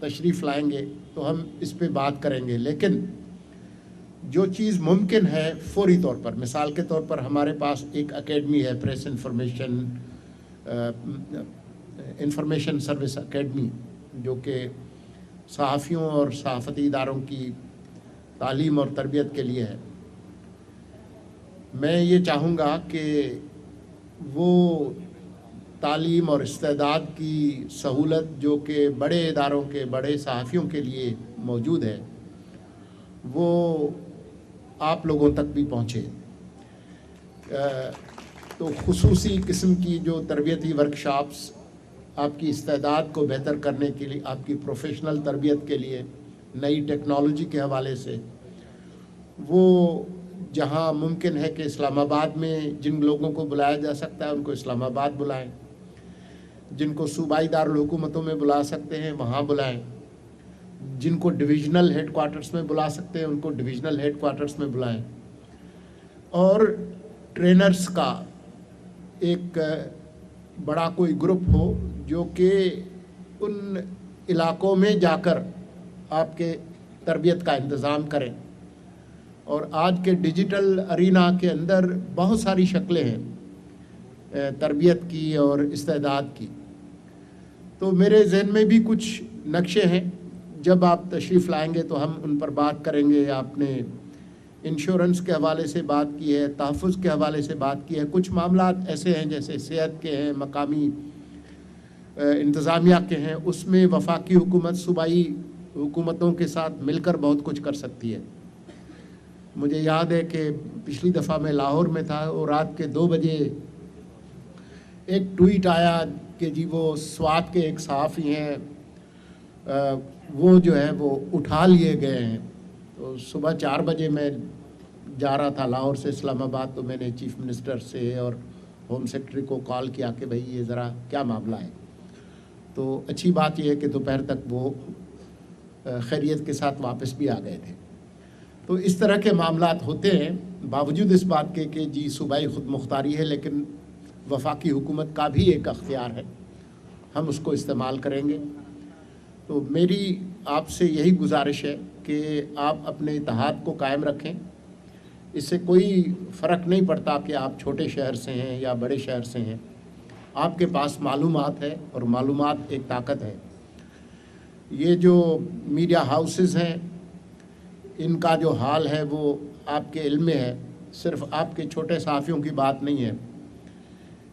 تشریف لائیں گے تو ہم اس پہ بات کریں گے، لیکن جو چیز ممکن ہے فوری طور پر، مثال کے طور پر ہمارے پاس ایک اکیڈمی ہے، پریس انفارمیشن سروس اکیڈمی، جو کہ صحافیوں اور صحافتی اداروں کی تعلیم اور تربیت کے لیے ہے۔ میں یہ چاہوں گا کہ وہ تعلیم اور استعداد کی سہولت جو کہ بڑے اداروں کے بڑے صحافیوں کے لیے موجود ہے، وہ آپ لوگوں تک بھی پہنچے۔ تو خصوصی قسم کی جو تربیتی ورکشاپس آپ کی استعداد کو بہتر کرنے کے لیے، آپ کی پروفیشنل تربیت کے لیے، نئی ٹیکنالوجی کے حوالے سے، وہ جہاں ممکن ہے کہ اسلام آباد میں جن لوگوں کو بلایا جا سکتا ہے ان کو اسلام آباد بلائیں، جن کو صوبائی دارالحکومتوں میں بلا سکتے ہیں وہاں بلائیں، جن کو ڈویژنل ہیڈ کوارٹرز میں بلا سکتے ہیں ان کو ڈویژنل ہیڈ کوارٹرز میں بلائیں، اور ٹرینرز کا ایک بڑا کوئی گروپ ہو جو کہ ان علاقوں میں جا کر آپ کے تربیت کا انتظام کریں۔ اور آج کے ڈیجیٹل ارینا کے اندر بہت ساری شکلیں ہیں تربیت کی اور استعداد کی، تو میرے ذہن میں بھی کچھ نقشے ہیں، جب آپ تشریف لائیں گے تو ہم ان پر بات کریں گے۔ آپ نے انشورنس کے حوالے سے بات کی ہے، تحفظ کے حوالے سے بات کی ہے، کچھ معاملات ایسے ہیں جیسے صحت کے ہیں، مقامی انتظامیہ کے ہیں، اس میں وفاقی حکومت صوبائی حکومتوں کے ساتھ مل کر بہت کچھ کر سکتی ہے۔ مجھے یاد ہے کہ پچھلی دفعہ میں لاہور میں تھا اور رات کے 2 بجے ایک ٹویٹ آیا کہ جی وہ سوات کے ایک صحافی ہیں، وہ جو ہے وہ اٹھا لیے گئے ہیں۔ تو صبح 4 بجے میں جا رہا تھا لاہور سے اسلام آباد، تو میں نے چیف منسٹر سے اور ہوم سیکرٹری کو کال کیا کہ بھئی یہ ذرا کیا معاملہ ہے۔ تو اچھی بات یہ ہے کہ دوپہر تک وہ خیریت کے ساتھ واپس بھی آ گئے تھے۔ تو اس طرح کے معاملات ہوتے ہیں، باوجود اس بات کے کہ جی صوبائی خود مختاری ہے، لیکن وفاقی حکومت کا بھی ایک اختیار ہے، ہم اس کو استعمال کریں گے۔ تو میری آپ سے یہی گزارش ہے کہ آپ اپنے اتحاد کو قائم رکھیں۔ اس سے کوئی فرق نہیں پڑتا کہ آپ چھوٹے شہر سے ہیں یا بڑے شہر سے ہیں، آپ کے پاس معلومات ہے اور معلومات ایک طاقت ہے۔ یہ جو میڈیا ہاؤسز ہیں ان کا جو حال ہے وہ آپ کے علم میں ہے، صرف آپ کے چھوٹے صحافیوں کی بات نہیں ہے۔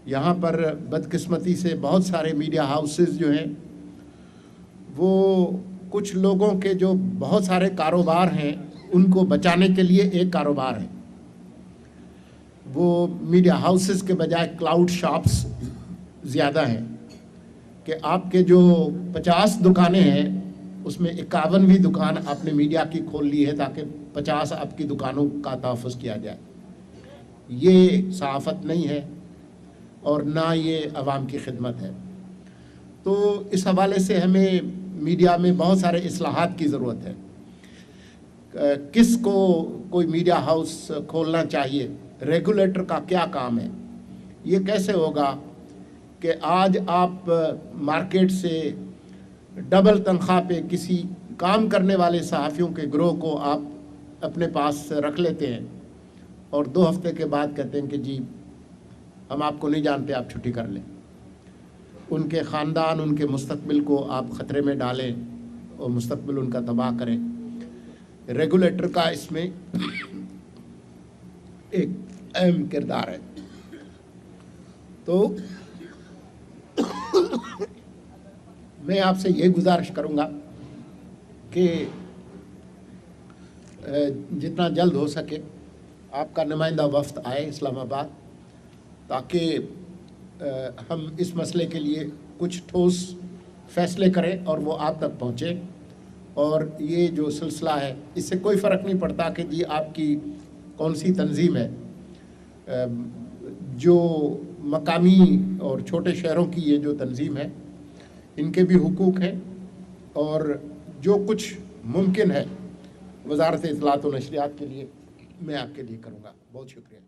یہاں پر بدقسمتی سے بہت سارے میڈیا ہاؤسز جو ہیں وہ کچھ لوگوں کے جو بہت سارے کاروبار ہیں ان کو بچانے کے لیے ایک کاروبار ہے، وہ میڈیا ہاؤسز کے بجائے کلاؤڈ شاپس زیادہ ہیں، کہ آپ کے جو 50 دکانیں ہیں اس میں 51ویں دکان آپ نے میڈیا کی کھول لی ہے تاکہ 50 آپ کی دکانوں کا تحفظ کیا جائے۔ یہ صحافت نہیں ہے اور نہ یہ عوام کی خدمت ہے۔ تو اس حوالے سے ہمیں میڈیا میں بہت سارے اصلاحات کی ضرورت ہے۔ کس کو کوئی میڈیا ہاؤس کھولنا چاہیے، ریگولیٹر کا کیا کام ہے، یہ کیسے ہوگا کہ آج آپ مارکیٹ سے ڈبل تنخواہ پہ کسی کام کرنے والے صحافیوں کے گروہ کو آپ اپنے پاس رکھ لیتے ہیں اور 2 ہفتے کے بعد کہتے ہیں کہ جی ہم آپ کو نہیں جانتے، آپ چھٹی کر لیں۔ ان کے خاندان، ان کے مستقبل کو آپ خطرے میں ڈالیں اور مستقبل ان کا تباہ کریں۔ ریگولیٹر کا اس میں ایک اہم کردار ہے۔ تو میں آپ سے یہ گزارش کروں گا کہ جتنا جلد ہو سکے آپ کا نمائندہ وفد آئے اسلام آباد، تاکہ ہم اس مسئلے کے لیے کچھ ٹھوس فیصلے کریں اور وہ آپ تک پہنچے۔ اور یہ جو سلسلہ ہے اس سے کوئی فرق نہیں پڑتا کہ جی آپ کی کون سی تنظیم ہے، جو مقامی اور چھوٹے شہروں کی یہ جو تنظیم ہے ان کے بھی حقوق ہیں، اور جو کچھ ممکن ہے وزارت اطلاعات و نشریات کے لیے میں آپ کے لیے کروں گا۔ بہت شکریہ۔